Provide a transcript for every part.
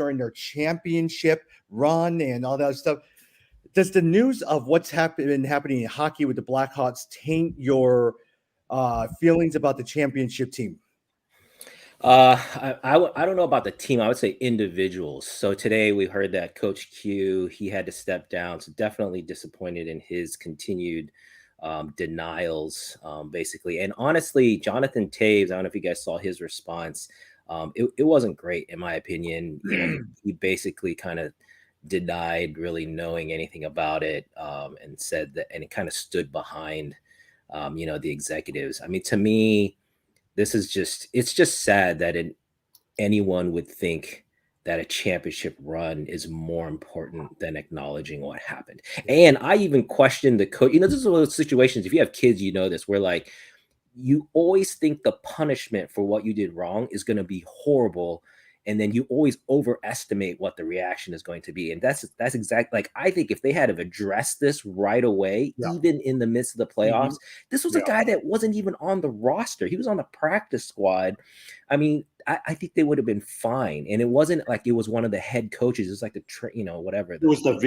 during their championship run and all that stuff. Does the news of what's been happening in hockey with the Blackhawks taint your feelings about the championship team? I don't know about the team. I would say individuals. So today we heard that Coach Q, he had to step down. So definitely disappointed in his continued denials, basically. And honestly, Jonathan Taves, I don't know if you guys saw his response. It wasn't great, in my opinion. He basically kind of denied really knowing anything about it, and said that, and it kind of stood behind, the executives. I mean, to me, it's just sad that anyone would think that a championship run is more important than acknowledging what happened. And I even questioned the coach. This is one of those situations, if you have kids, this, where like you always think the punishment for what you did wrong is going to be horrible. And then you always overestimate what the reaction is going to be. And that's exactly, like, I think if they had have addressed this right away, even in the midst of the playoffs, this was a guy that wasn't even on the roster. He was on the practice squad. I mean, I think they would have been fine. And it wasn't like it was one of the head coaches. It was like whatever. It was the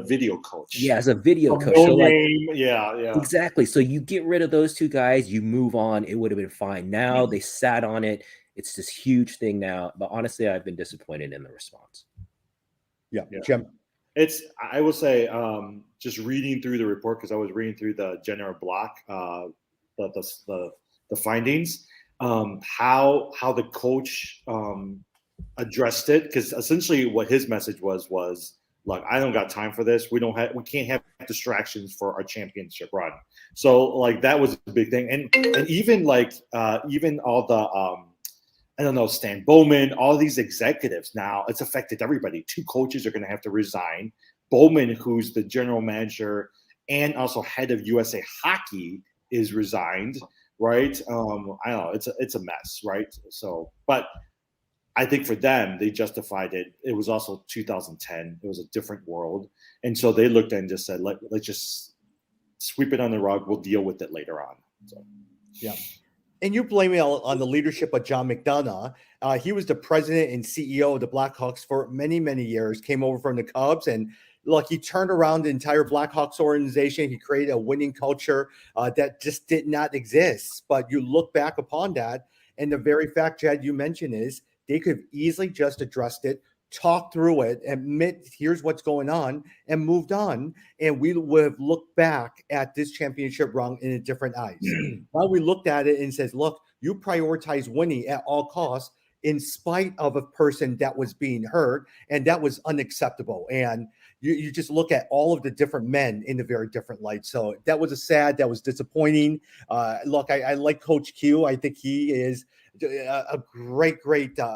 video coach. Yeah, as a video coach. No so name. Like, yeah. Exactly. So you get rid of those two guys, you move on. It would have been fine. Now they sat on it. It's this huge thing now, but honestly, I've been disappointed in the response. Yeah. Jim. I will say, just reading through the report, because I was reading through the general block, the findings, how the coach addressed it, because essentially what his message was, look, I don't got time for this. We can't have distractions for our championship run. So like that was a big thing, and even like even all the I don't know, Stan Bowman, all these executives now, it's affected everybody. 2 coaches are going to have to resign. Bowman, who's the general manager and also head of USA Hockey, is resigned, right? I don't know. It's a mess, right? So, but I think for them, they justified it. It was also 2010. It was a different world. And so they looked at it and just said, let's just sweep it on the rug. We'll deal with it later on. So, yeah. And you blame it on the leadership of John McDonough. He was the president and CEO of the Blackhawks for many, many years, came over from the Cubs. And look, he turned around the entire Blackhawks organization. He created a winning culture that just did not exist. But you look back upon that, and the very fact, Jed, you mentioned is they could have easily just addressed it, talked through it, admit here's what's going on, and moved on. And we would have looked back at this championship run in a different eyes. Now we looked at it and says, look, you prioritize winning at all costs in spite of a person that was being hurt, and that was unacceptable. And you just look at all of the different men in a very different light. So that was that was disappointing. Look, I like Coach Q. I think he is a great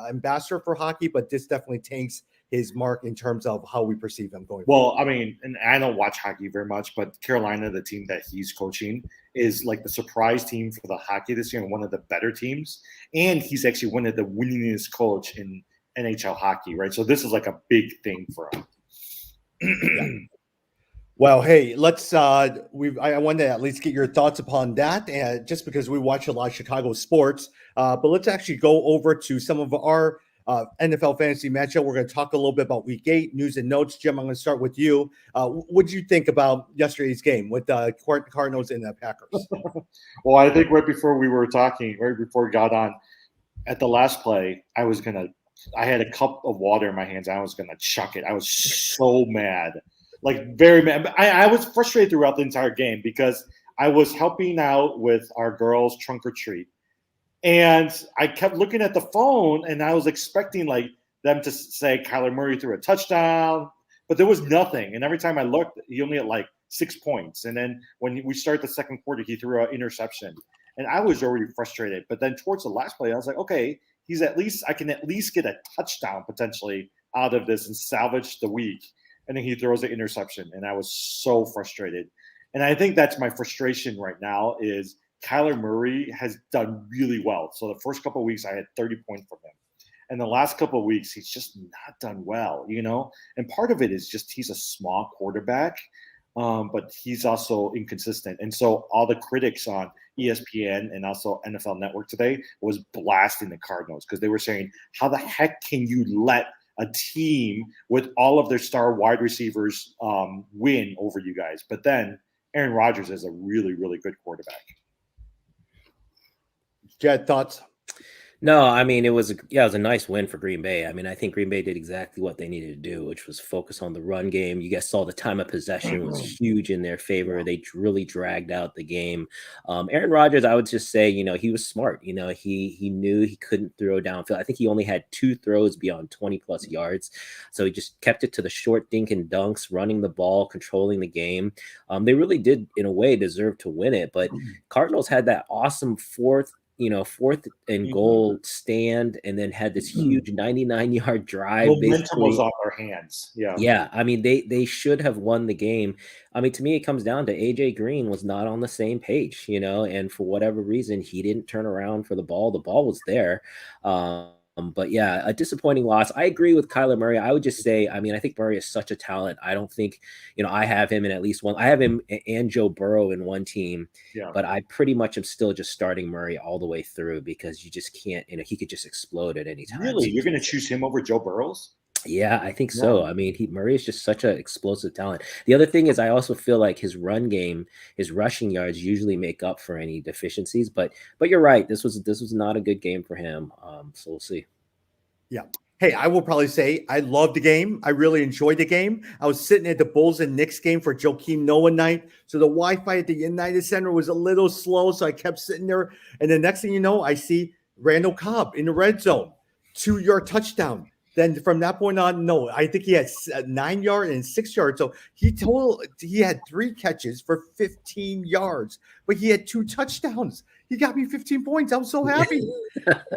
ambassador for hockey, but this definitely tanks his mark in terms of how we perceive him going forward. Well, I mean, and I don't watch hockey very much, but Carolina, the team that he's coaching, is like the surprise team for the hockey this year and one of the better teams. And he's actually one of the winningest coach in NHL hockey, right? So this is like a big thing for him. Well, hey, let's I wanted to at least get your thoughts upon that, and just because we watch a lot of Chicago sports, but let's actually go over to some of our NFL fantasy matchup. We're going to talk a little bit about Week 8 news and notes. Jim, I'm going to start with you. What did you think about yesterday's game with the Cardinals and the Packers? Well, I think right before we got on, at the last play, I had a cup of water in my hands. I was going to chuck it. I was so mad. Like very mad. I was frustrated throughout the entire game because I was helping out with our girls' trunk or treat. And I kept looking at the phone and I was expecting like them to say Kyler Murray threw a touchdown, but there was nothing. And every time I looked, he only had like 6 points. And then when we started the second quarter, he threw an interception. And I was already frustrated. But then towards the last play, I was like, okay, I can at least get a touchdown potentially out of this and salvage the week. And then he throws an interception, and I was so frustrated. And I think that's my frustration right now is Kyler Murray has done really well. So the first couple of weeks, I had 30 points from him. And the last couple of weeks, he's just not done well, And part of it is just he's a small quarterback, but he's also inconsistent. And so all the critics on ESPN and also NFL Network today was blasting the Cardinals because they were saying, how the heck can you let a team with all of their star wide receivers win over you guys. But then Aaron Rodgers is a really, really good quarterback. Jed, thoughts? No, I mean, it was a nice win for Green Bay. I mean, I think Green Bay did exactly what they needed to do, which was focus on the run game. You guys saw the time of possession was huge in their favor. They really dragged out the game. Aaron Rodgers, I would just say, he was smart. He knew he couldn't throw downfield. I think he only had 2 throws beyond 20 plus yards. So he just kept it to the short dink and dunks, running the ball, controlling the game. They really did, in a way, deserve to win it. But Cardinals had that awesome fourth and goal stand, and then had this huge 99-yard drive. Momentum was on their hands. Yeah. I mean, they should have won the game. I mean, to me, it comes down to AJ Green was not on the same page, and for whatever reason, he didn't turn around for the ball. The ball was there. But yeah, a disappointing loss. I agree with Kyler Murray. I would just say, I mean, I think Murray is such a talent. I don't think, I have him in at least one. I have him and Joe Burrow in one team, but I pretty much am still just starting Murray all the way through because you just can't, he could just explode at any time. Really? You're going to choose him over Joe Burrows? Yeah, I think so. I mean, Murray is just such an explosive talent. The other thing is I also feel like his run game, his rushing yards usually make up for any deficiencies. But you're right. This was not a good game for him. So we'll see. Yeah. Hey, I will probably say I loved the game. I really enjoyed the game. I was sitting at the Bulls and Knicks game for Joakim Noah night. So the Wi-Fi at the United Center was a little slow. So I kept sitting there. And the next thing you know, I see Randall Cobb in the red zone, 2-yard touchdown. Then from that point on, no, I think he had 9-yard and 6-yard. So he had 3 catches for 15 yards, but he had 2 touchdowns. He got me 15 points. I was so happy.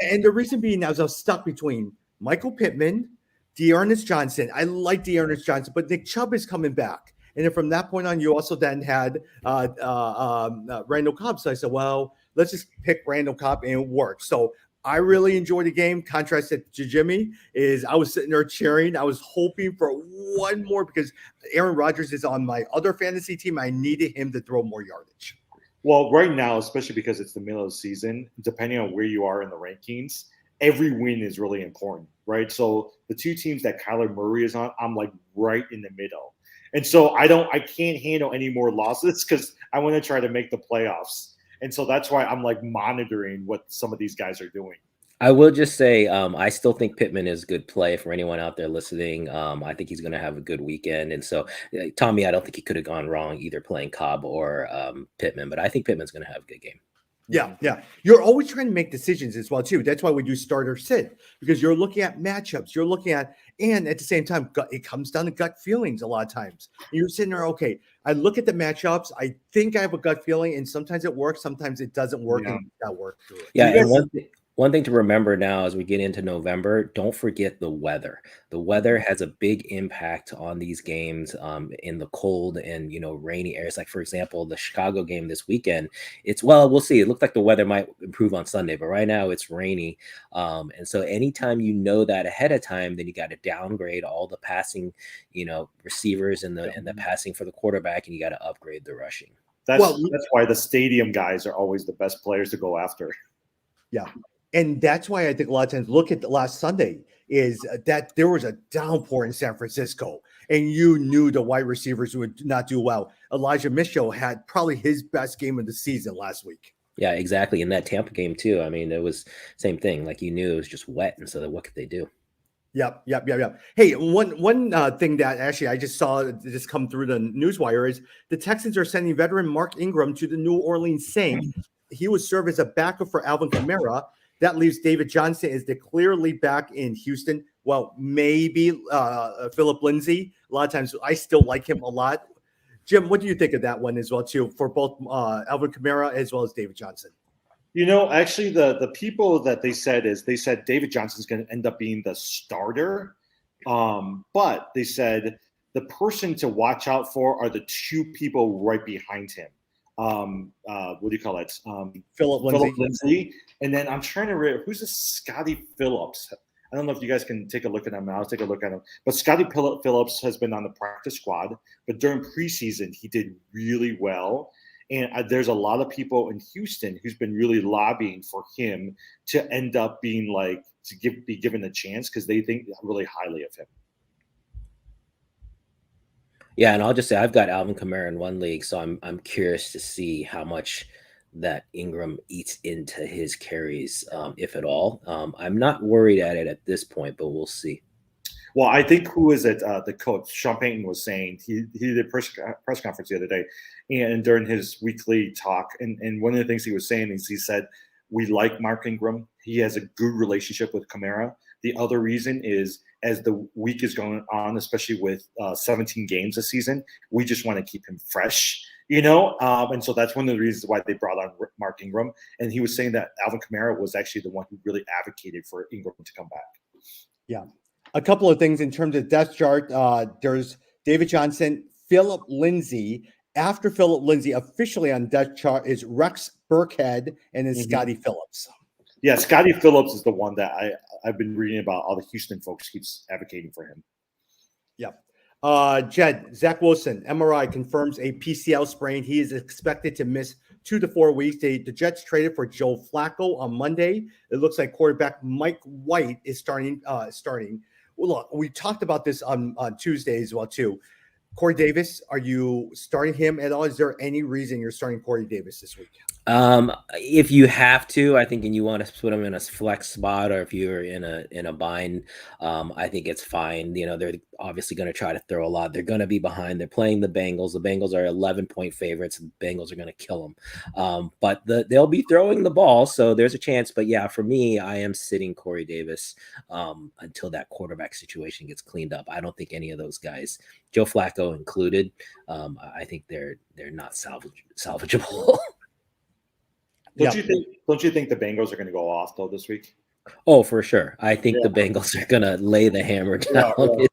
And the reason being, I was stuck between Michael Pittman, Dearness Johnson. I like Dearness Johnson, but Nick Chubb is coming back. And then from that point on, you also then had Randall Cobb. So I said, well, let's just pick Randall Cobb, and it worked. So I really enjoyed the game. Contrasted to Jimmy is I was sitting there cheering. I was hoping for one more because Aaron Rodgers is on my other fantasy team. I needed him to throw more yardage. Well, right now, especially because it's the middle of the season, depending on where you are in the rankings, every win is really important, right? So the 2 teams that Kyler Murray is on, I'm like right in the middle. And so I can't handle any more losses because I want to try to make the playoffs. And so that's why I'm like monitoring what some of these guys are doing. I will just say I still think Pittman is a good play for anyone out there listening. I think he's going to have a good weekend. And so, Tommy, I don't think he could have gone wrong either playing Cobb or Pittman, but I think Pittman's going to have a good game. Yeah. You're always trying to make decisions as well, too. That's why we do starter sit, because you're looking at matchups. You're looking at, and at the same time, it comes down to gut feelings a lot of times. You're sitting there, okay, I look at the matchups. I think I have a gut feeling, and sometimes it works. Sometimes it doesn't work, and you got to work through it. Yeah, and one thing to remember now as we get into November, don't forget the weather. The weather has a big impact on these games in the cold and, rainy areas. Like, for example, the Chicago game this weekend, we'll see. It looked like the weather might improve on Sunday, but right now it's rainy. And so anytime you know that ahead of time, then you got to downgrade all the passing, receivers and the passing for the quarterback, and you got to upgrade the rushing. That's why the stadium guys are always the best players to go after. Yeah. And that's why I think a lot of times look at the last Sunday is that there was a downpour in San Francisco, and you knew the wide receivers would not do well. Elijah Mitchell had probably his best game of the season last week. Yeah, exactly. In that Tampa game too. I mean, it was same thing. Like, you knew it was just wet, and so what could they do? Yep. Hey, one thing that actually I just saw just come through the newswire is the Texans are sending veteran Mark Ingram to the New Orleans Saints. He would serve as a backup for Alvin Kamara. That leaves David Johnson as the clear lead back in Houston. Well, maybe Philip Lindsay. A lot of times I still like him a lot. Jim, what do you think of that one as well, too, for both Alvin Kamara as well as David Johnson? Actually, the people that they said David Johnson's going to end up being the starter. But they said the person to watch out for are the 2 people right behind him. What do you call it? Philip Lindsay. And then I'm trying to read who's this Scotty Phillips. I don't know if you guys can take a look at him. I'll take a look at him. But Scotty Phillips has been on the practice squad. But during preseason, he did really well. And there's a lot of people in Houston who's been really lobbying for him to end up being like be given a chance because they think really highly of him. Yeah, and I'll just say I've got Alvin Kamara in one league, so I'm curious to see how much that Ingram eats into his carries, if at all. I'm not worried at it at this point, but we'll see. Well, I think who is it? The coach, Sean Payton, was saying he did a press conference the other day, and during his weekly talk, and one of the things he was saying is he said, we like Mark Ingram. He has a good relationship with Kamara. The other reason is as the week is going on, especially with 17 games this season, we just want to keep him fresh, and so that's one of the reasons why they brought on Mark Ingram. And he was saying that Alvin Kamara was actually the one who really advocated for Ingram to come back. Yeah. A couple of things in terms of depth chart. There's David Johnson, Philip Lindsay. After Philip Lindsay, officially on depth chart is Rex Burkhead and then Scotty Phillips. Yeah, Scotty Phillips is the one that I've been reading about. All the Houston folks keeps advocating for him. Yeah. Jed, Zach Wilson, MRI confirms a PCL sprain. He is expected to miss 2 to 4 weeks. The Jets traded for Joe Flacco on Monday. It looks like quarterback Mike White is starting. Well, look, we talked about this on Tuesday as well, too. Corey Davis, are you starting him at all? Is there any reason you're starting Corey Davis this week? If you have to, I think, and you want to put him in a flex spot, or if you're in a bind, I think it's fine. They're obviously going to try to throw a lot. They're going to be behind. They're playing the Bengals. The Bengals are 11-point favorites. The Bengals are going to kill them. But they'll be throwing the ball, so there's a chance. But yeah, for me, I am sitting Corey Davis until that quarterback situation gets cleaned up. I don't think any of those guys, Joe Flacco included, I think they're not salvageable. Don't you think the Bengals are going to go off though this week? Oh, for sure. I think the Bengals are going to lay the hammer down.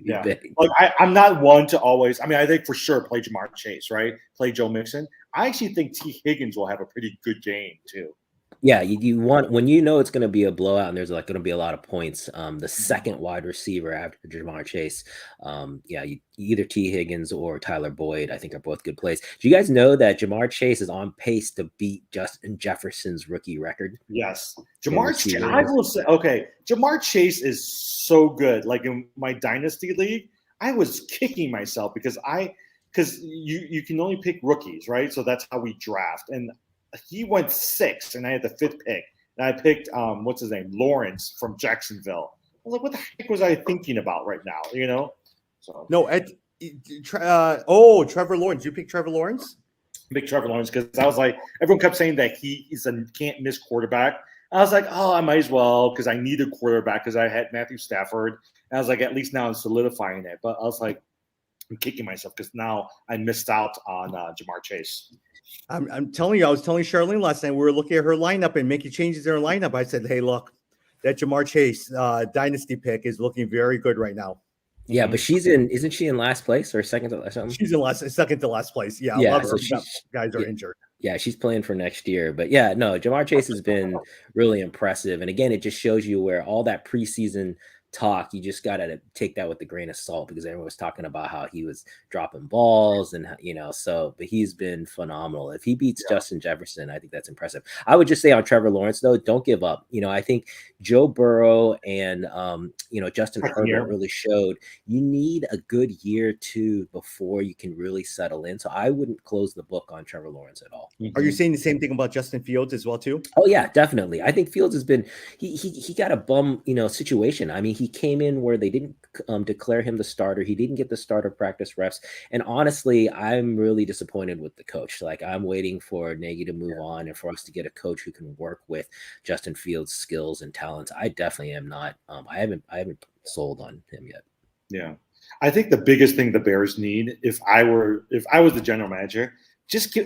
Yeah. Like I'm not one to always. I mean, I think for sure play Jamar Chase, right? Play Joe Mixon. I actually think T. Higgins will have a pretty good game too. Yeah, you want, when it's going to be a blowout and there's like going to be a lot of points, the second wide receiver after Jamar Chase, either T. Higgins or Tyler Boyd, I think are both good plays. Do you guys know that Jamar Chase is on pace to beat Justin Jefferson's rookie record? Yes. Jamar Chase, I will say, okay, Jamar Chase is so good. Like in my dynasty league, I was kicking myself because you can only pick rookies, right? So that's how we draft. And he went 6, and I had the 5th pick. And I picked, what's his name? Lawrence from Jacksonville. I was like, what the heck was I thinking about right now, So No, Trevor Lawrence. You picked Trevor Lawrence? I picked Trevor Lawrence because I was like, everyone kept saying that he is a can't-miss quarterback. I was like, I might as well because I need a quarterback because I had Matthew Stafford. And I was like, at least now I'm solidifying it. But I was like, I'm kicking myself because now I missed out on Jamar Chase. I'm telling you, I was telling Charlene last night, we were looking at her lineup and making changes in her lineup. I said, hey, look, that Jamar Chase dynasty pick is looking very good right now. Yeah, but isn't she in last place or second to something? She's in second to last place. Yeah, yeah, a lot of guys are injured. Yeah, she's playing for next year. But yeah, no, Jamar Chase has been really impressive. And again, it just shows you where all that preseason talk, you just got to take that with a grain of salt because everyone was talking about how he was dropping balls and, but he's been phenomenal. If he beats Justin Jefferson, I think that's impressive. I would just say on Trevor Lawrence, though, don't give up. I think Joe Burrow and, Justin Herbert really showed you need a good year too before you can really settle in. So I wouldn't close the book on Trevor Lawrence at all. Are you saying the same thing about Justin Fields as well, too? Oh, yeah, definitely. I think Fields has been, he got a bum, situation. I mean, he came in where they didn't declare him the starter. He didn't get the starter practice reps. And honestly, I'm really disappointed with the coach. Like, I'm waiting for Nagy to move on and for us to get a coach who can work with Justin Fields' skills and talents. I definitely am not. I haven't sold on him yet. Yeah. I think the biggest thing the Bears need, if I was the general manager, just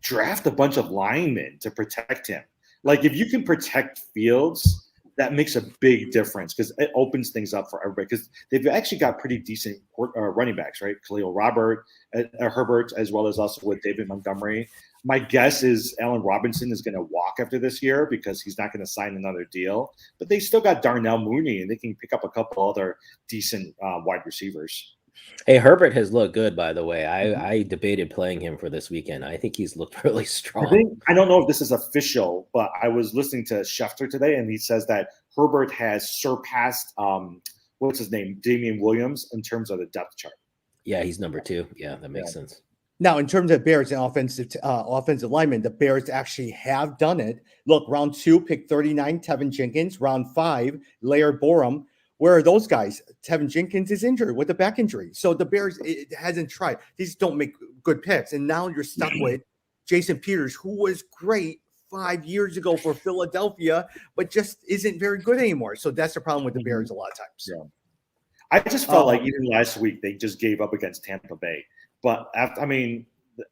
draft a bunch of linemen to protect him. Like, if you can protect Fields, that makes a big difference because it opens things up for everybody because they've actually got pretty decent running backs, right? Khalil Herbert, as well as also with David Montgomery. My guess is Allen Robinson is going to walk after this year because he's not going to sign another deal. But they still got Darnell Mooney, and they can pick up a couple other decent wide receivers. Hey, Herbert has looked good, by the way. Mhm. I debated playing him for this weekend. I think he's looked really I strong. don't know if this is official, but I was listening to Schefter today, and he says that Herbert has surpassed what's his name, Damian Williams, in terms of the depth chart. Yeah, he's number 2. Yeah, that makes Yeah. sense. Now, in terms of Bears and offensive linemen, the Bears actually have done it. Look, round 2, pick 39, Tevin Jenkins. Round 5, Laird Borum. Where are those guys? Tevin Jenkins is injured with a back injury. So the Bears, it hasn't tried. These don't make good picks. And now you're stuck with Jason Peters, who was great 5 years ago for Philadelphia, but just isn't very good anymore. So that's the problem with the Bears a lot of times. Yeah. I just felt like even last week they just gave up against Tampa Bay. But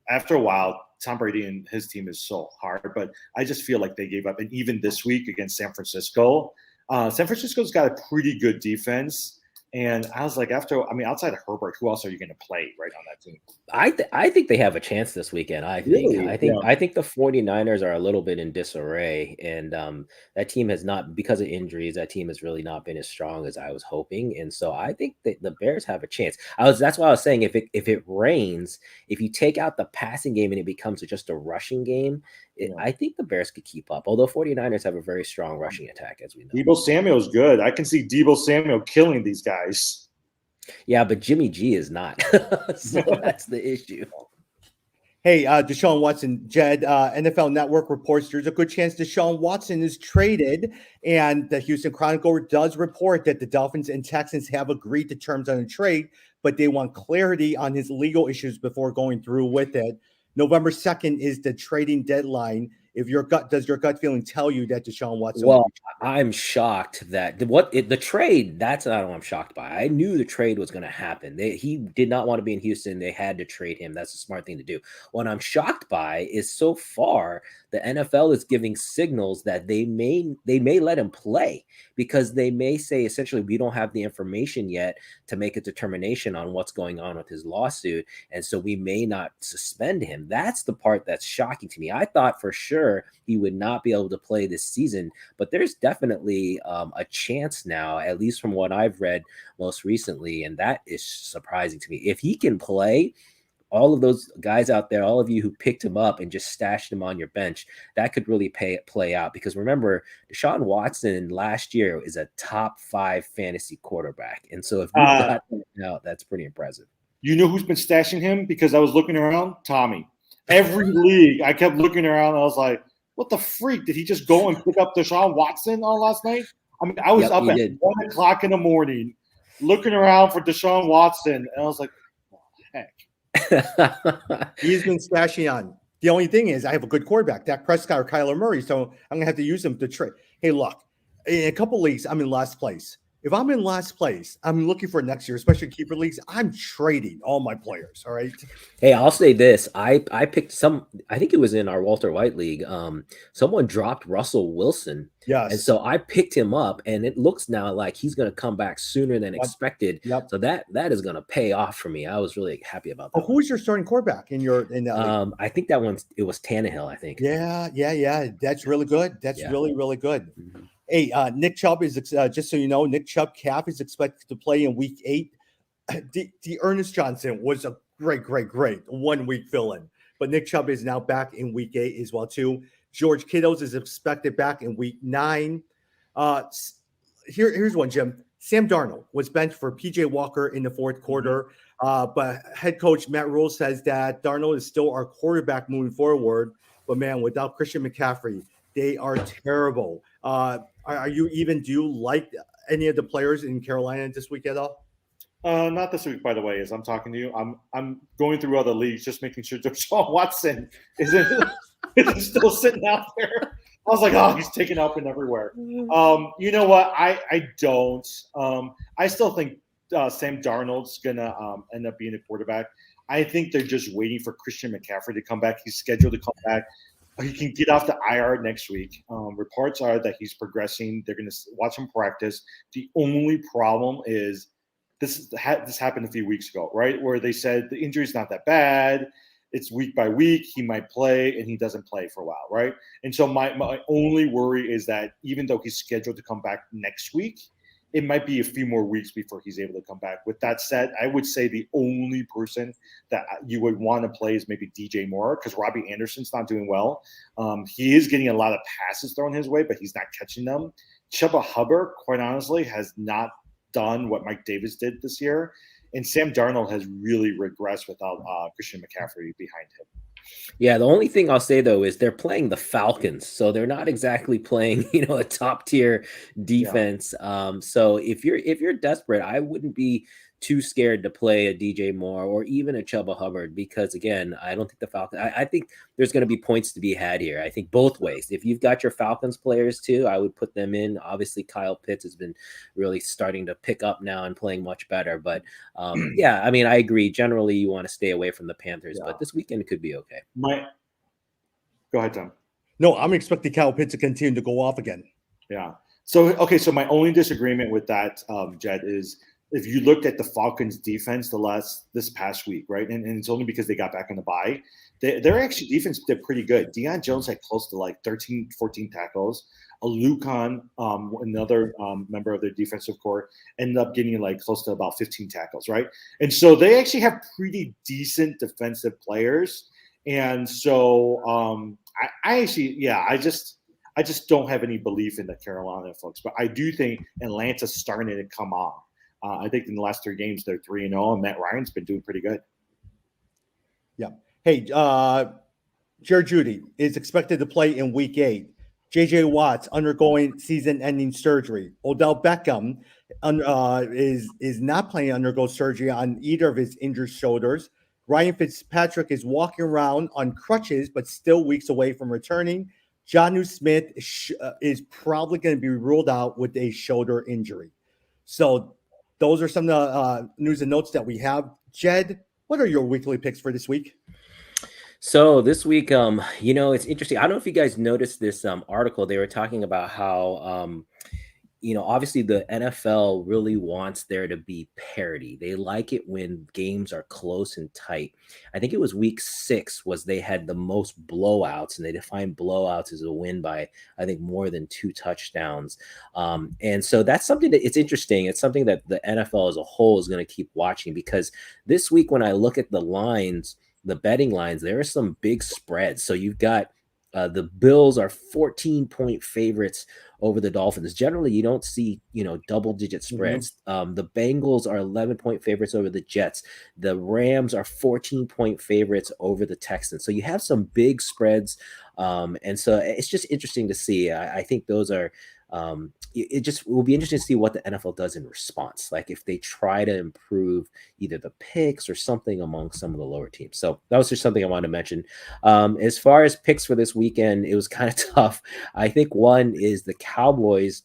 after a while, Tom Brady and his team is so hard. But I just feel like they gave up. And even this week against San Francisco, San Francisco's got a pretty good defense. And I was like, outside of Herbert, who else are you going to play right on that team? I think they have a chance this weekend. I think the 49ers are a little bit in disarray, and that team has not, because of injuries, that team has really not been as strong as I was hoping. And so I think that the Bears have a chance. That's why I was saying if it rains, if you take out the passing game and it becomes just a rushing game, I think the Bears could keep up. Although 49ers have a very strong rushing attack, as we know. Deebo Samuel's good. I can see Deebo Samuel killing these guys. Yeah, but Jimmy G is not. So that's the issue. Hey, Deshaun Watson, Jed, NFL Network reports there's a good chance Deshaun Watson is traded. And the Houston Chronicle does report that the Dolphins and Texans have agreed to terms on a trade, but they want clarity on his legal issues before going through with it. November 2nd is the trading deadline. Does your gut feeling tell you that Deshaun Watson? Well, I'm shocked that the trade. That's not what I'm shocked by. I knew the trade was going to happen. He did not want to be in Houston. They had to trade him. That's a smart thing to do. What I'm shocked by is so far the NFL is giving signals that they may let him play, because they may say essentially we don't have the information yet to make a determination on what's going on with his lawsuit, and so we may not suspend him. That's the part that's shocking to me. I thought for sure he would not be able to play this season, but there's definitely a chance now, at least from what I've read most recently, and that is surprising to me. If he can play, all of those guys out there, all of you who picked him up and just stashed him on your bench, that could really play out. Because remember, Deshaun Watson last year is a top 5 fantasy quarterback. And so if you got him out, that's pretty impressive. You know who's been stashing him? Because I was looking around, Tommy. Every league, I kept looking around. And I was like, what the freak? Did he just go and pick up Deshaun Watson on last night? I mean, I was up at 1 o'clock in the morning looking around for Deshaun Watson. And I was like, oh, heck. He's been stashing on. The only thing is, I have a good quarterback, Dak Prescott or Kyler Murray, so I'm gonna have to use him to trade. Hey, look, in a couple leagues, I'm in last place. If I'm in last place, I'm looking for next year, especially keeper leagues. I'm trading all my players. All right. Hey, I'll say this: I picked I think it was in our Walter White league. Someone dropped Russell Wilson. Yes. And so I picked him up, and it looks now like he's going to come back sooner than expected. Yep. So that is going to pay off for me. I was really happy about that. Who was your starting quarterback in that league? I think that one, it was Tannehill, I think. Yeah. That's really good. That's really, really good. Mm-hmm. Hey, Nick Chubb is just so you know, Nick Chubb calf is expected to play in week 8. The Ernest Johnson was a great 1 week fill-in, but Nick Chubb is now back in week 8 as well too. George Kittles is expected back in week 9. Here's one, Jim. Sam Darnold was benched for PJ Walker in the fourth quarter, but head coach Matt Rule says that Darnold is still our quarterback moving forward. But man, without Christian McCaffrey, they are terrible. Do you like any of the players in Carolina this week at all? Not this week, by the way, as I'm talking to you. I'm going through other leagues, just making sure Deshaun Watson isn't still sitting out there. I was like, oh, he's taken up and everywhere. You know what? I don't. I still think Sam Darnold's gonna end up being a quarterback. I think they're just waiting for Christian McCaffrey to come back. He's scheduled to come back. He can get off the IR next week. Reports are that he's progressing. They're going to watch him practice. The only problem is this happened a few weeks ago, right, where they said the injury's not that bad. It's week by week. He might play, and he doesn't play for a while, right? And so my only worry is that even though he's scheduled to come back next week, it might be a few more weeks before he's able to come back. With that said, I would say the only person that you would want to play is maybe DJ Moore, because Robbie Anderson's not doing well. He is getting a lot of passes thrown his way, but he's not catching them. Chuba Hubbard, quite honestly, has not done what Mike Davis did this year. And Sam Darnold has really regressed without Christian McCaffrey behind him. Yeah, the only thing I'll say though is they're playing the Falcons, so they're not exactly playing, a top tier defense. So if you're desperate, I wouldn't be too scared to play a DJ Moore or even a Chuba Hubbard, because again, I don't think the Falcons. I think there's going to be points to be had here. I think both ways. If you've got your Falcons players too, I would put them in. Obviously, Kyle Pitts has been really starting to pick up now and playing much better. But yeah, I mean, I agree. Generally, you want to stay away from the Panthers, but this weekend it could be okay. Go ahead, Tom. No, I'm expecting Kyle Pitts to continue to go off again. Yeah. So my only disagreement with that, Jed, is if you looked at the Falcons defense this past week, right? And it's only because they got back on the bye. Their actually defense did pretty good. Deion Jones had close to like 13, 14 tackles. Alucon, another member of their defensive corps, ended up getting like close to about 15 tackles, right? And so they actually have pretty decent defensive players. And so I just don't have any belief in the Carolina folks, but I do think Atlanta's starting to come on. I think in the last 3 games, they're 3-0, and Matt Ryan's been doing pretty good. Yeah. Hey, Jerry Jeudy is expected to play in Week 8. J.J. Watt's undergoing season-ending surgery. Odell Beckham is not planning to undergo surgery on either of his injured shoulders. Ryan Fitzpatrick is walking around on crutches, but still weeks away from returning. Jonnu Smith is probably going to be ruled out with a shoulder injury. So those are some of the news and notes that we have. Jed, what are your weekly picks for this week? So this week, it's interesting. I don't know if you guys noticed this article. They were talking about how, obviously the NFL really wants there to be parity. They like it when games are close and tight. I think it was week 6 they had the most blowouts, and they defined blowouts as a win by, I think, more than 2 touchdowns. And so that's something that it's interesting. It's something that the NFL as a whole is going to keep watching, because this week when I look at the lines, the betting lines, there are some big spreads. So you've got the Bills are 14-point favorites over the Dolphins. Generally, you don't see, double-digit spreads. The Bengals are 11-point favorites over the Jets. The Rams are 14-point favorites over the Texans. So you have some big spreads. And so it's just interesting to see. I think those are it just will be interesting to see what the NFL does in response. Like if they try to improve either the picks or something among some of the lower teams. So that was just something I wanted to mention. As far as picks for this weekend, it was kind of tough. I think one is the Cowboys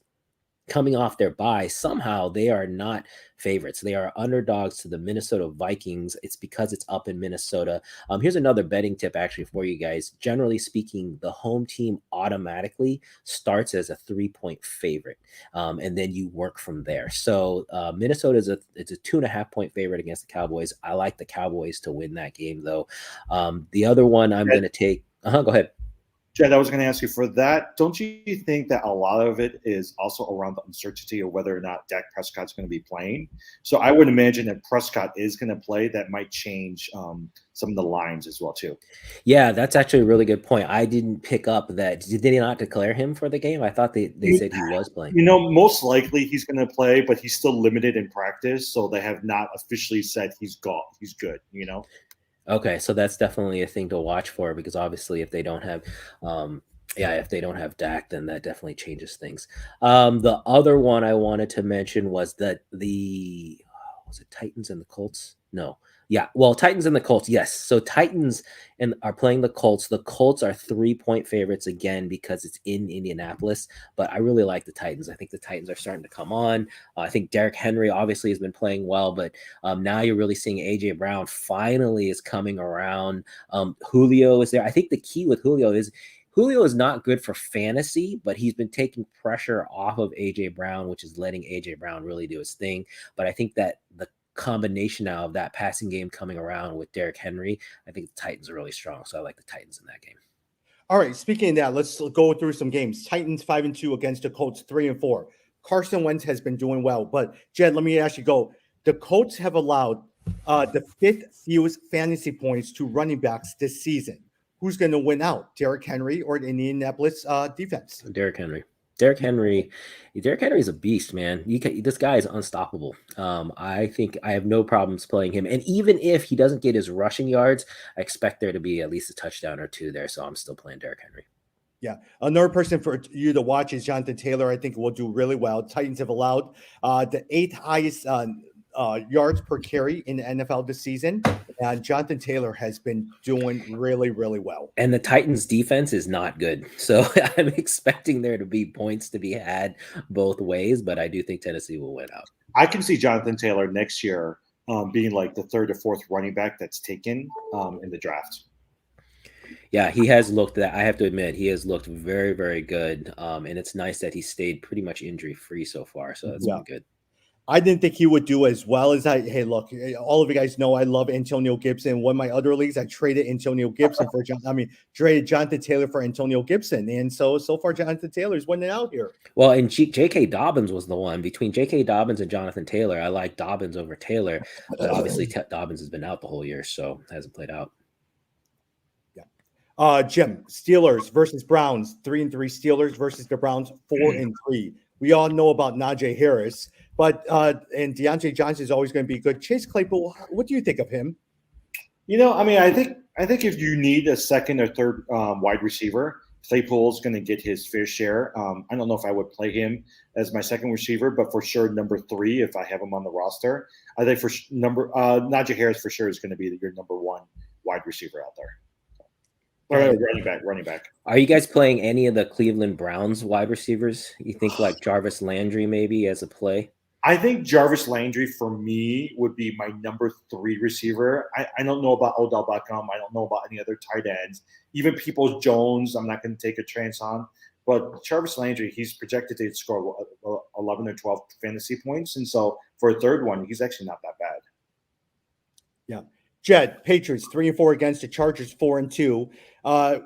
coming off their bye. Somehow they are not favorites. They are underdogs to the Minnesota Vikings. It's because it's up in Minnesota. Here's another betting tip actually for you guys. Generally speaking, the home team automatically starts as a 3-point favorite. And then you work from there. So Minnesota is a 2.5-point favorite against the Cowboys. I like the Cowboys to win that game though. The other one I'm going to take, go ahead. Jed, I was going to ask you for that. Don't you think that a lot of it is also around the uncertainty of whether or not Dak Prescott's going to be playing? So I would imagine that Prescott is going to play. That might change some of the lines as well, too. Yeah, that's actually a really good point. I didn't pick up that. Did they not declare him for the game? I thought they said he was playing. Most likely he's going to play, but he's still limited in practice. So they have not officially said he's good, Okay, so that's definitely a thing to watch for, because obviously if they don't have if they don't have Dak, then that definitely changes things. The other one I wanted to mention was that was it Titans and the Colts? No. Yeah, well, Titans and the Colts, yes. So Titans are playing the Colts. The Colts are 3-point favorites again because it's in Indianapolis, but I really like the Titans. I think the Titans are starting to come on. I think Derrick Henry obviously has been playing well, but now you're really seeing A.J. Brown finally is coming around. Julio is there. I think the key with Julio is not good for fantasy, but he's been taking pressure off of A.J. Brown, which is letting A.J. Brown really do his thing. But I think that the combination now of that passing game coming around with Derrick Henry, I think the Titans are really strong. So I like the Titans in that game. All right. Speaking of that, let's go through some games. Titans 5-2 against the Colts 3-4. Carson Wentz has been doing well. But Jed, let me ask you go. The Colts have allowed the 5th fewest fantasy points to running backs this season. Who's going to win out, Derrick Henry or the Indianapolis defense? Derrick Henry. Derrick Henry is a beast, man. This guy is unstoppable. I think I have no problems playing him. And even if he doesn't get his rushing yards, I expect there to be at least a touchdown or two there. So I'm still playing Derrick Henry. Yeah. Another person for you to watch is Jonathan Taylor. I think will do really well. Titans have allowed the 8th highest yards per carry in the NFL this season. And Jonathan Taylor has been doing really, really well. And the Titans defense is not good. So I'm expecting there to be points to be had both ways, but I do think Tennessee will win out. I can see Jonathan Taylor next year being like the 3rd or 4th running back that's taken in the draft. Yeah, he has looked I have to admit, he has looked very, very good. And it's nice that he stayed pretty much injury-free so far. So that's been good. I didn't think he would do as well as hey, look, all of you guys know I love Antonio Gibson. One of my other leagues, I traded Antonio Gibson traded Jonathan Taylor for Antonio Gibson. And so far, Jonathan Taylor's winning out here. Well, and J.K. Dobbins was the one. Between J.K. Dobbins and Jonathan Taylor, I like Dobbins over Taylor. But obviously, Dobbins has been out the whole year, so hasn't played out. Jim, Steelers versus Browns, 3-3 Steelers versus the Browns, 4-3. We all know about Najee Harris, but and Deontay Johnson is always going to be good. Chase Claypool, what do you think of him? I think if you need a 2nd or 3rd wide receiver, Claypool's going to get his fair share. I don't know if I would play him as my 2nd receiver, but for sure number 3 if I have him on the roster. I think for Najee Harris for sure is going to be your number 1 wide receiver out there. Running back. Are you guys playing any of the Cleveland Browns wide receivers? You think like Jarvis Landry maybe as a play? I think Jarvis Landry for me would be my number 3 receiver. I don't know about Odell Beckham. I don't know about any other tight ends. Even Peoples-Jones, I'm not going to take a chance on. But Jarvis Landry, he's projected to score 11 or 12 fantasy points. And so for a 3rd one, he's actually not that bad. Yeah. Jed, Patriots 3-4 against the Chargers 4-2.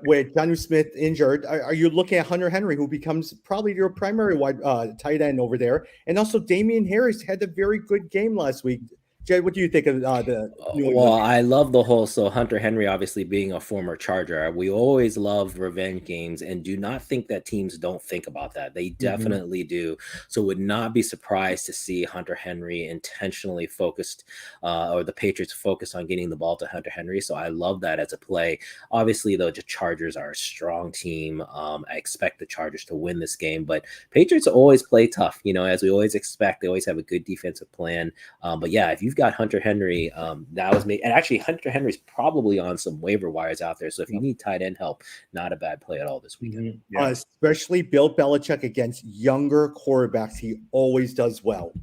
With Jonnu Smith injured, are you looking at Hunter Henry, who becomes probably your primary wide tight end over there? And also Damian Harris had a very good game last week. Jed, what do you think of the New England? Well, I love the whole. So Hunter Henry, obviously being a former Charger, we always love revenge games, and do not think that teams don't think about that. They definitely do. So would not be surprised to see Hunter Henry intentionally focused, or the Patriots focused on getting the ball to Hunter Henry. So I love that as a play. Obviously, though, the Chargers are a strong team. I expect the Chargers to win this game, but Patriots always play tough. As we always expect, they always have a good defensive plan. But yeah, if you've got Hunter Henry, that was me. And actually, Hunter Henry's probably on some waiver wires out there. So if you need tight end help, not a bad play at all this weekend. Especially Bill Belichick against younger quarterbacks. He always does well.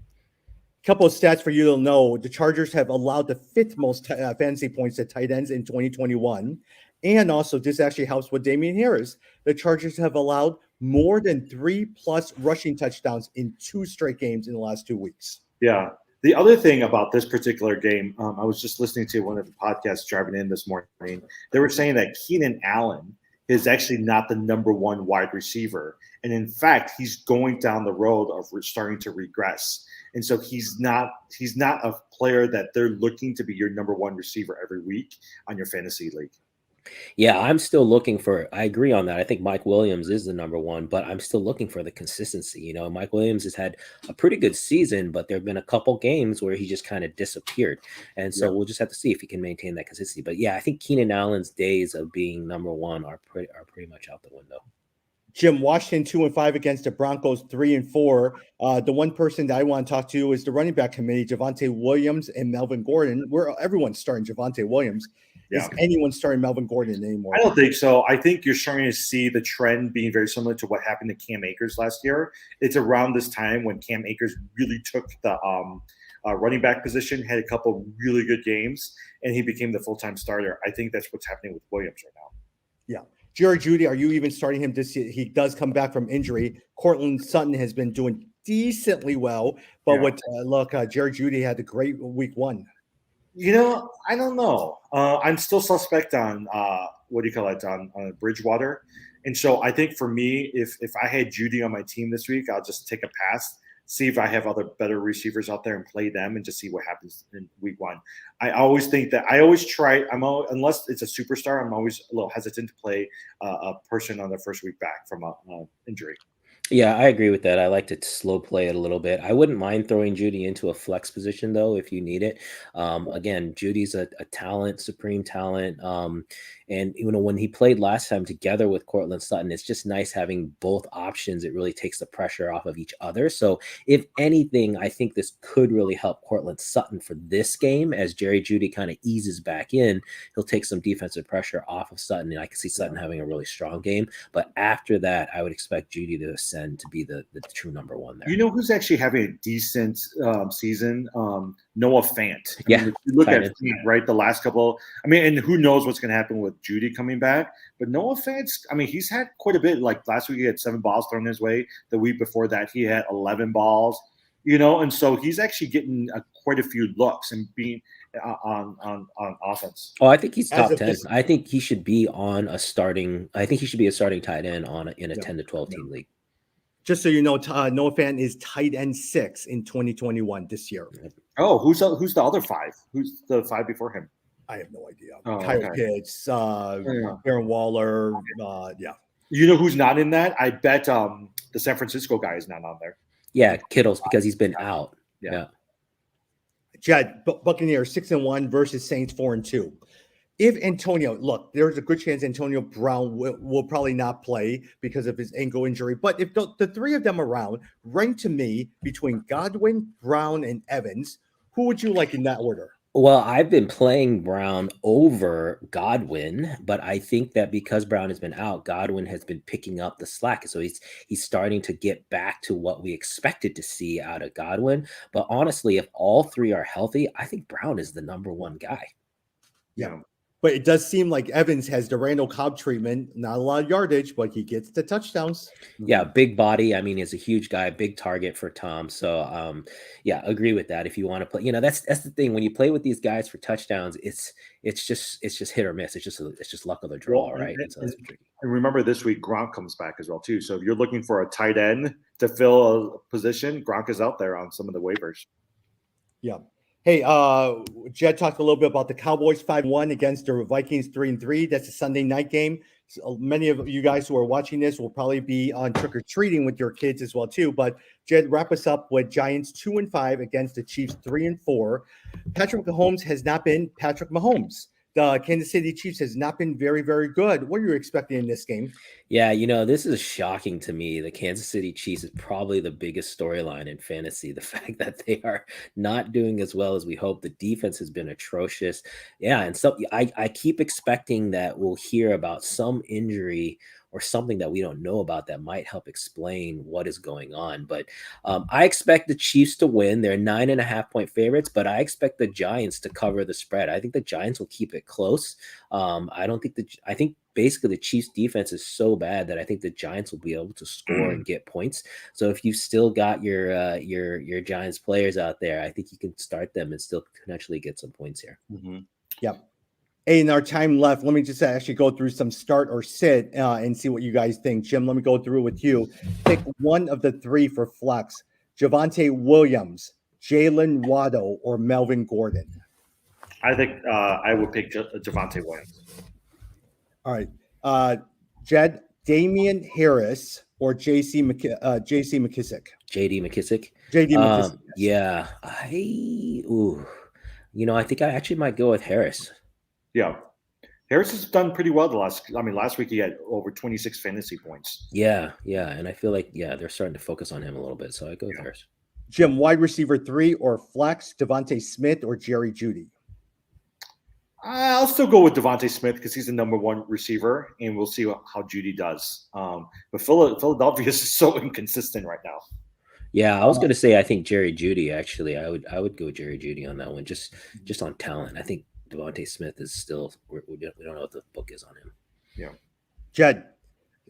Couple of stats for you to know. The Chargers have allowed the 5th most fantasy points to tight ends in 2021. And also, this actually helps with Damian Harris. The Chargers have allowed more than 3+ rushing touchdowns in 2 straight games in the last 2 weeks. Yeah. The other thing about this particular game, I was just listening to one of the podcasts driving in this morning. They were saying that Keenan Allen is actually not the number 1 wide receiver. And in fact, he's going down the road of starting to regress. And so he's not a player that they're looking to be your number 1 receiver every week on your fantasy league. Yeah, I'm still looking I agree on that. I think Mike Williams is the number 1, but I'm still looking for the consistency. Mike Williams has had a pretty good season, but there have been a couple games where he just kind of disappeared. And so we'll just have to see if he can maintain that consistency. But yeah, I think Keenan Allen's days of being number 1 are pretty much out the window. Jim, Washington 2-5 against the Broncos 3-4. The one person that I want to talk to is the running back committee, Javonte Williams and Melvin Gordon. Everyone's starting Javonte Williams. Is anyone starting Melvin Gordon anymore? I don't think so. I think you're starting to see the trend being very similar to what happened to Cam Akers last year. It's around this time when Cam Akers really took the running back position, had a couple really good games, and he became the full-time starter. I think that's what's happening with Williams right now. Yeah. Jerry Jeudy, are you even starting him this year? He does come back from injury. Cortland Sutton has been doing decently well, but Jerry Jeudy had a great week 1. I don't know. I'm still suspect on on Bridgewater. And so I think for me, if I had Jeudy on my team this week, I'll just take a pass. see if I have other better receivers out there and play them and just see what happens in week 1. I always think that unless it's a superstar, I'm always a little hesitant to play a person on their first week back from a injury. Yeah, I agree with that. I like to slow play it a little bit. I wouldn't mind throwing Judy into a flex position though, if you need it. Again, Judy's a talent, supreme talent. And when he played last time together with Cortland Sutton, it's just nice having both options. It really takes the pressure off of each other. So if anything, I think this could really help Cortland Sutton for this game as Jerry Judy kind of eases back in. He'll take some defensive pressure off of Sutton, and I can see Sutton having a really strong game. But after that, I would expect Judy to ascend to be the true number one there. You know who's actually having a decent season? Noah Fant. Yeah. If you look at Fant, right, the last couple. And who knows what's going to happen with Judy coming back? But Noah Fant, he's had quite a bit. Like last week, he had 7 balls thrown his way. The week before that, he had 11 balls. And so he's actually getting quite a few looks and being on offense. Oh, I think he's top 10. I think he should be on a starting. I think he should be a starting tight end in a 10 to 12 team league. Just so you know, Noah Fant is tight end 6 in 2021 this year. Oh, who's the other 5? Who's the 5 before him? I have no idea. Oh, Kyle Pitts, Aaron Waller. Yeah. You know who's not in that? I bet the San Francisco guy is not on there. Yeah, Kittle's because he's been out. Yeah. Jed, Buccaneers 6-1 versus Saints 4-2. If Antonio, look, there's a good chance Antonio Brown will probably not play because of his ankle injury. But if the 3 of them around, rank to me between Godwin, Brown, and Evans, who would you like in that order? Well, I've been playing Brown over Godwin, but I think that because Brown has been out, Godwin has been picking up the slack. So he's starting to get back to what we expected to see out of Godwin. But honestly, if all 3 are healthy, I think Brown is the number 1 guy. Yeah. But it does seem like Evans has the Randall Cobb treatment. Not a lot of yardage, but he gets the touchdowns. Yeah, big body. He's a huge guy, big target for Tom. So, yeah, agree with that. If you want to play, that's the thing. When you play with these guys for touchdowns, it's just hit or miss. It's just luck of the draw, right? So that's tricky. And remember, this week Gronk comes back as well too. So if you're looking for a tight end to fill a position, Gronk is out there on some of the waivers. Yeah. Hey, Jed talked a little bit about the Cowboys 5-1 against the Vikings 3-3. That's a Sunday night game. So many of you guys who are watching this will probably be on trick-or-treating with your kids as well, too. But Jed, wrap us up with Giants 2-5 against the Chiefs 3-4. Patrick Mahomes has not been Patrick Mahomes. The Kansas City Chiefs has not been very, very good. What are you expecting in this game? Yeah, this is shocking to me. The Kansas City Chiefs is probably the biggest storyline in fantasy. The fact that they are not doing as well as we hope. The defense has been atrocious. Yeah, and so I keep expecting that we'll hear about some injury or something that we don't know about that might help explain what is going on. But I expect the Chiefs to win. They're 9.5-point favorites, but I expect the Giants to cover the spread. I think the Giants will keep it close. I think basically the Chiefs defense is so bad that I think the Giants will be able to score and get points. So if you've still got your Giants players out there, I think you can start them and still potentially get some points here. Mm-hmm. Yep. Hey, in our time left, let me just actually go through some start or sit and see what you guys think. Jim, let me go through with you. Pick one of the 3 for flex. Javonte Williams, Jalen Waddle, or Melvin Gordon. I think I would pick Javonte Williams. All right. Jed, Damian Harris, or J.C. McKissick? J.D. McKissick. J.D. McKissick. Yeah. I think I actually might go with Harris. Yeah. Harris has done pretty well last week he had over 26 fantasy points. Yeah. And I feel like, they're starting to focus on him a little bit. So I go with Harris. Jim, wide receiver 3 or flex, Devante Smith or Jerry Jeudy? I'll still go with Devante Smith because he's the number 1 receiver, and we'll see how Jeudy does. But Philadelphia is so inconsistent right now. Yeah, I was going to say I think Jerry Jeudy. Actually, I would go Jerry Jeudy on that one, just on talent. I think Devante Smith is still we don't know what the book is on him. Yeah, Jed,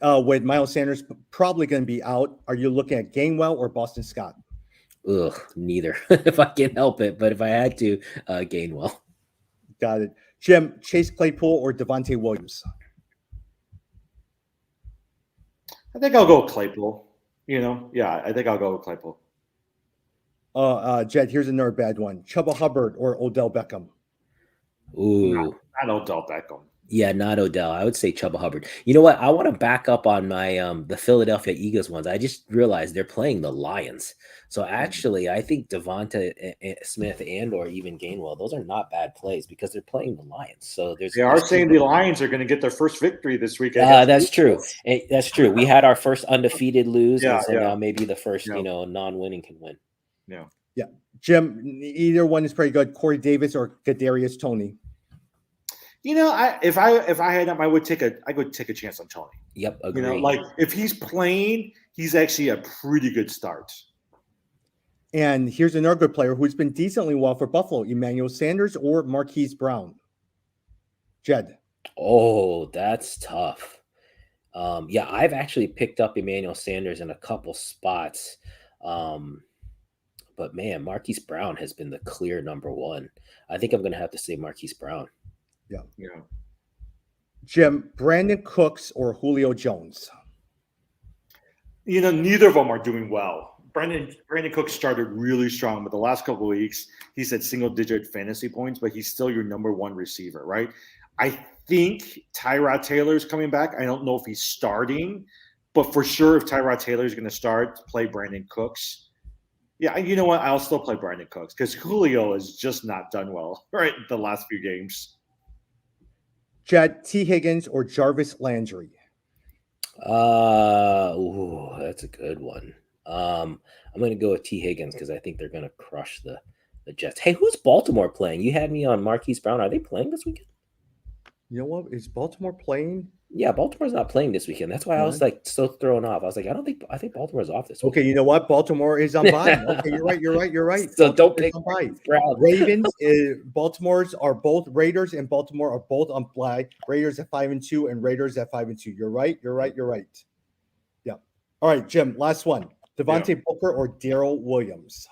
with Miles Sanders probably going to be out, are you looking at Gainwell or Boston Scott? Ugh, neither. If I can help it, but if I had to, Gainwell. Got it. Jim, Chase Claypool or Devontae Williams? I think I'll go with Claypool. I think I'll go with Claypool. Jed, here's another bad one. Chuba Hubbard or Odell Beckham? Ooh. Not Odell Beckham. Yeah, not Odell. I would say Chuba Hubbard. You know what? I want to back up on my the Philadelphia Eagles ones. I just realized they're playing the Lions. So actually, I think Devonte Smith and or even Gainwell, those are not bad plays because they're playing the Lions. So They are saying the Lions are going to get their first victory this week. That's true. That's true. We had our first undefeated lose, Yeah, and so yeah. now maybe the first, Yeah. non-winning can win. Yeah. Yeah. Jim, either one is pretty good. Corey Davis or Kadarius Toney? If I had him, I would take a chance on Tony. Yep, agree. Like if he's playing, he's actually a pretty good start. And here's another good player who's been decently well for Buffalo: Emmanuel Sanders or Marquise Brown? Jed. Oh, that's tough. Yeah, I've actually picked up Emmanuel Sanders in a couple spots. But man, Marquise Brown has been the clear number one. I think I'm going to have to say Marquise Brown. Yeah. Jim, Brandon Cooks or Julio Jones? Neither of them are doing well. Brandon Cook started really strong, but the last couple of weeks he's at single-digit fantasy points, but he's still your number one receiver, right? I think Tyrod Taylor is coming back. I don't know if he's starting, but for sure, if Tyrod Taylor is going to start, play Brandon Cooks. Yeah, you know what? I'll still play Brandon Cooks because Julio has just not done well, right, the last few games. Jed, T. Higgins or Jarvis Landry? That's a good one. I'm going to go with T. Higgins because I think they're going to crush the Jets. Hey, who's Baltimore playing? You had me on Marquise Brown. Are they playing this weekend? You know what? Is Baltimore playing? Yeah, Baltimore's not playing this weekend. That's why I was like so thrown off. I was like, I think Baltimore's off this weekend. Okay, you know what? Baltimore is on bye. Okay, you're right. So don't pick pick Ravens. Baltimore's are both Raiders and Baltimore are both on bye. Raiders at 5-2 and Raiders at 5-2. You're right. Yeah. All right, Jim. Last one. Devontae Booker or Darrell Williams?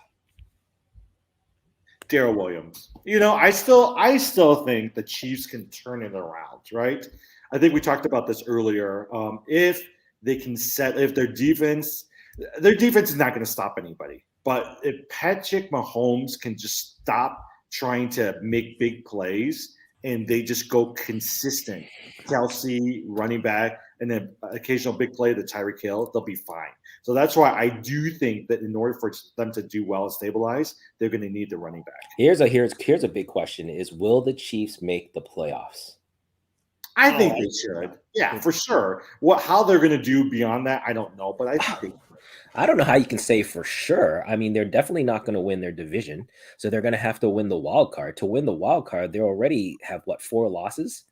Darrell Williams. I still think the Chiefs can turn it around, right? I think we talked about this earlier. If they can if their defense is not going to stop anybody. But if Patrick Mahomes can just stop trying to make big plays and they just go consistent, Kelsey running back, and then occasional big play to Tyreek Hill, they'll be fine. So that's why I do think that in order for them to do well and stabilize, they're going to need the running back. Here's a big question: is will the Chiefs make the playoffs? I think they should. Yeah, for sure. How they're going to do beyond that, I don't know, but I think they. I don't know how you can say for sure. I mean, they're definitely not going to win their division, so they're going to have to win the wild card. To win the wild card, they already have 4 losses.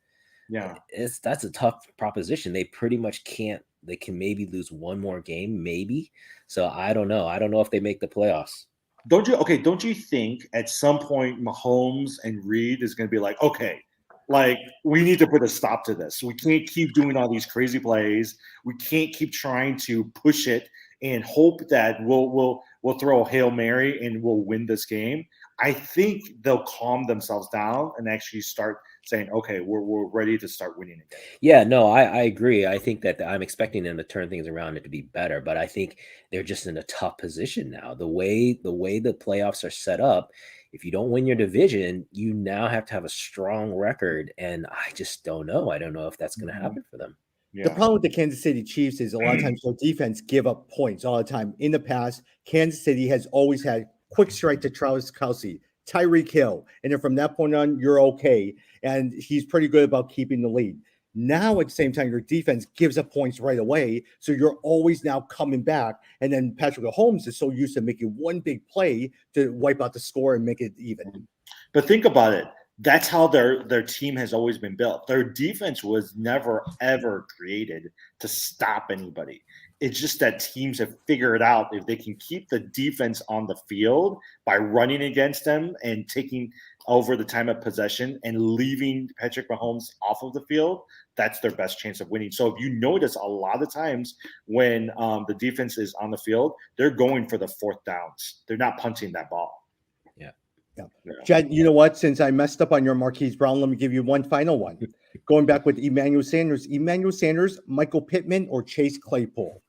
Yeah, that's a tough proposition. They pretty much can't. They can maybe lose one more game, maybe. So I don't know. I don't know if they make the playoffs. Don't you think at some point Mahomes and Reed is going to be like, okay, like we need to put a stop to this. We can't keep doing all these crazy plays. We can't keep trying to push it and hope that we'll throw a Hail Mary and we'll win this game. I think they'll calm themselves down and actually start saying, okay, we're ready to start winning again. Yeah, no, I agree. I think that I'm expecting them to turn things around and to be better, but I think they're just in a tough position now. The way the playoffs are set up, if you don't win your division, you now have to have a strong record, and I just don't know. I don't know if that's going to happen for them. Yeah. The problem with the Kansas City Chiefs is a lot of times their defense give up points all the time. In the past, Kansas City has always had quick strike to Travis Kelce, Tyreek Hill, and then from that point on, you're okay. And he's pretty good about keeping the lead. Now, at the same time, your defense gives up points right away, so you're always now coming back. And then Patrick Mahomes is so used to making one big play to wipe out the score and make it even. But think about it. That's how their team has always been built. Their defense was never, ever created to stop anybody. It's just that teams have figured out if they can keep the defense on the field by running against them and taking over the time of possession and leaving Patrick Mahomes off of the field, that's their best chance of winning. So if you notice, a lot of times when the defense is on the field, they're going for the 4th downs. They're not punting that ball. Yeah. Jed, you know what? Since I messed up on your Marquise Brown, let me give you one final one. Going back with Emmanuel Sanders, Michael Pittman, or Chase Claypool?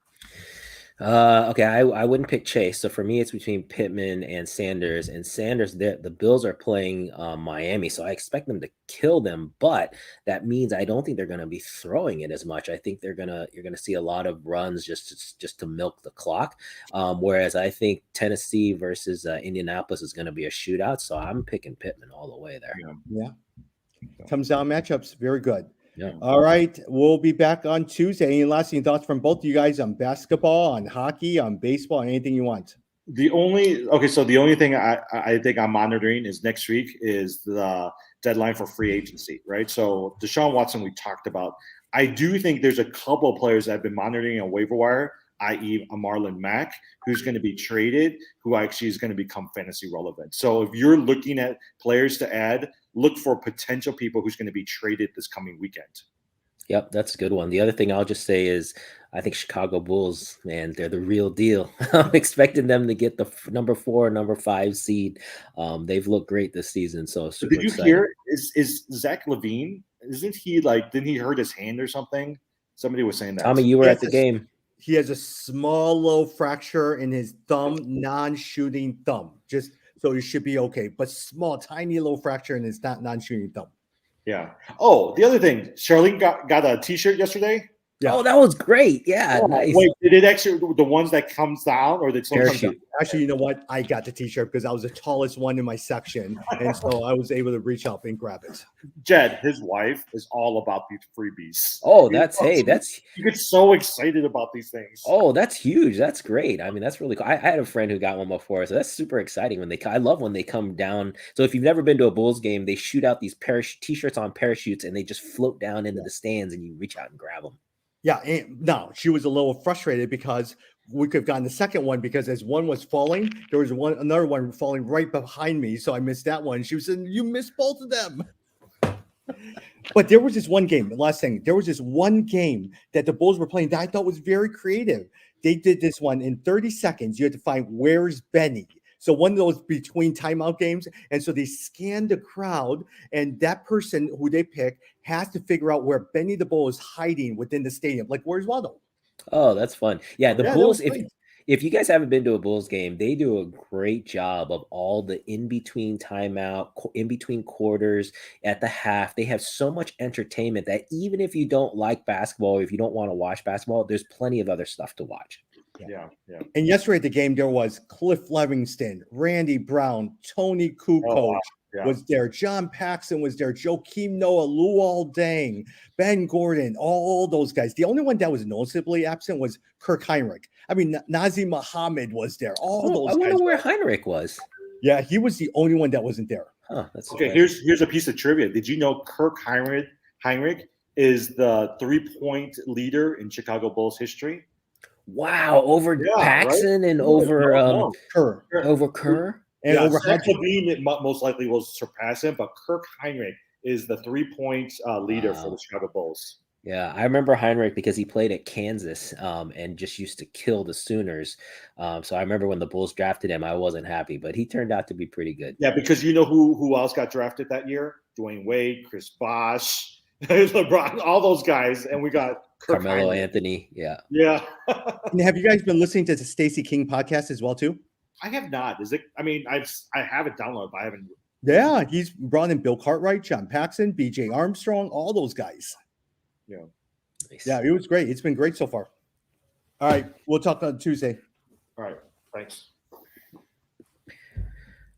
Okay, I wouldn't pick Chase. So for me, it's between Pittman and Sanders. And Sanders, the Bills are playing Miami, so I expect them to kill them. But that means I don't think they're going to be throwing it as much. I think you're gonna see a lot of runs just to milk the clock. Whereas I think Tennessee versus Indianapolis is going to be a shootout. So I'm picking Pittman all the way there. Yeah. Comes down matchups. Very good. Yeah. All right. We'll be back on Tuesday. Any lasting thoughts from both of you guys on basketball, on hockey, on baseball, anything you want? The only thing I think I'm monitoring is next week is the deadline for free agency, right? So Deshaun Watson, we talked about. I do think there's a couple of players that I've been monitoring on waiver wire, i.e. a Marlon Mack, who's going to be traded, who actually is going to become fantasy relevant. So if you're looking at players to add, look for potential people who's going to be traded this coming weekend. Yep, that's a good one. The other thing I'll just say is I think Chicago Bulls, man, they're the real deal. I'm expecting them to get the number 4, number 5 seed. They've looked great this season, so super Did you excited. hear? Is Zach Levine? Isn't he didn't he hurt his hand or something? Somebody was saying that. Tommy, you were at the game. He has a small low fracture in his thumb, non-shooting thumb. Just so he should be okay, but small, tiny little fracture in his non-shooting thumb. Yeah. Oh, the other thing, Charlene got a T-shirt yesterday. Yeah. Oh, that was great. Yeah, nice. Wait, did it actually the ones that comes down or did someone Parachute. Actually, you know what? I got the T-shirt because I was the tallest one in my section, and so I was able to reach up and grab it. Jed, his wife, is all about these freebies. Oh, You get so excited about these things. Oh, that's huge. That's great. I mean, that's really cool. I had a friend who got one before, so that's super exciting when I love when they come down. So if you've never been to a Bulls game, they shoot out these T-shirts on parachutes and they just float down into the stands and you reach out and grab them. Yeah, and no, she was a little frustrated because we could have gotten the second one because as one was falling, there was another one falling right behind me, so I missed that one. She was saying, "You missed both of them." But there was this one game. The last thing, there was this one game that the Bulls were playing that I thought was very creative. They did this one in 30 seconds. You had to find where's Benny. So one of those between timeout games. And so they scanned the crowd, and that person who they pick has to figure out where Benny the Bull is hiding within the stadium. Like, where's Waldo? Oh, that's fun. Yeah, the Yeah, Bulls, that was great. if you guys haven't been to a Bulls game, they do a great job of all the in-between timeout, in-between quarters, at the half. They have so much entertainment that even if you don't like basketball, or if you don't want to watch basketball, there's plenty of other stuff to watch. Yeah. And yesterday at the game, there was Cliff Livingston, Randy Brown, Tony Kukoc was there, John Paxson was there, Joakim Noah, Luol Deng, Ben Gordon, all those guys. The only one that was noticeably absent was Kirk Heinrich. I mean, Nazim Muhammad was there. All those I guys. wonder where Heinrich was. Yeah, he was the only one that wasn't there. Huh, that's okay. Here's a piece of trivia. Did you know Kirk Heinrich is the 3-point leader in Chicago Bulls history? Wow, over Paxson and over Kerr. Over Kerr? And over Zach Levine most likely will surpass him, but Kirk Heinrich is the 3-point leader for the Chicago Bulls. Yeah, I remember Heinrich because he played at Kansas and just used to kill the Sooners. So I remember when the Bulls drafted him, I wasn't happy, but he turned out to be pretty good. Yeah, because you know who else got drafted that year? Dwayne Wade, Chris Bosh, LeBron, all those guys, and we got Kirk Carmelo Heinrich. Anthony. Yeah. And have you guys been listening to the Stacey King podcast as well too? I have not. Is it? I mean, I have it downloaded, but I haven't. Yeah, he's brought in Bill Cartwright, John Paxson, BJ Armstrong, all those guys. Yeah. Nice. Yeah, it was great. It's been great so far. All right, we'll talk on Tuesday. All right. Thanks.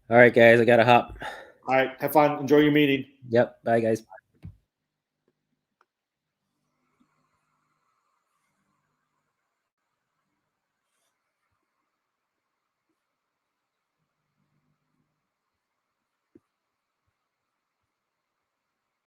All right, guys, I got to hop. All right. Have fun. Enjoy your meeting. Yep. Bye, guys.